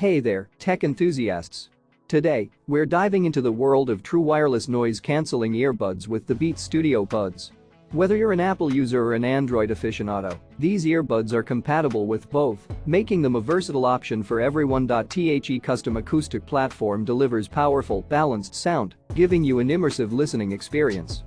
Hey there, tech enthusiasts. Today, we're diving into the world of true wireless noise-canceling earbuds with the Beats Studio Buds. Whether you're an Apple user or an Android aficionado, these earbuds are compatible with both, making them a versatile option for everyone. The custom acoustic platform delivers powerful, balanced sound, giving you an immersive listening experience.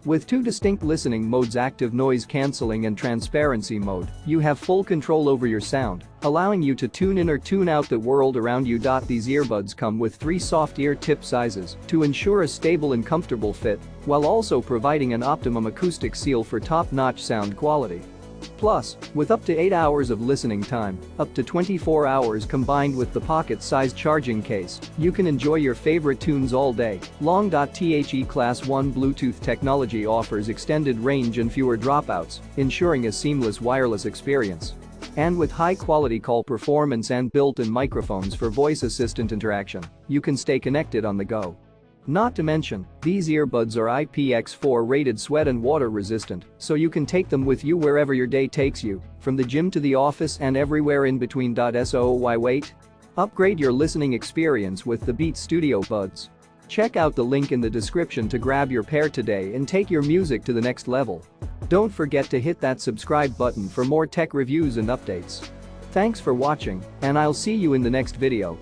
With two distinct listening modes, active noise cancelling and transparency mode, you have full control over your sound, allowing you to tune in or tune out the world around you. These earbuds come with 3 soft ear tip sizes to ensure a stable and comfortable fit, while also providing an optimum acoustic seal for top-notch sound quality. Plus, with up to 8 hours of listening time, up to 24 hours combined with the pocket-sized charging case, you can enjoy your favorite tunes all day long. The Class 1 Bluetooth technology offers extended range and fewer dropouts, ensuring a seamless wireless experience. And with high-quality call performance and built-in microphones for voice assistant interaction, you can stay connected on the go. Not to mention, these earbuds are IPX4 rated, sweat and water resistant, so you can take them with you wherever your day takes you, from the gym to the office and everywhere in between. So why wait? Upgrade your listening experience with the Beats Studio Buds. Check out the link in the description to grab your pair today and take your music to the next level. Don't forget to hit that subscribe button for more tech reviews and updates. Thanks for watching, and I'll see you in the next video.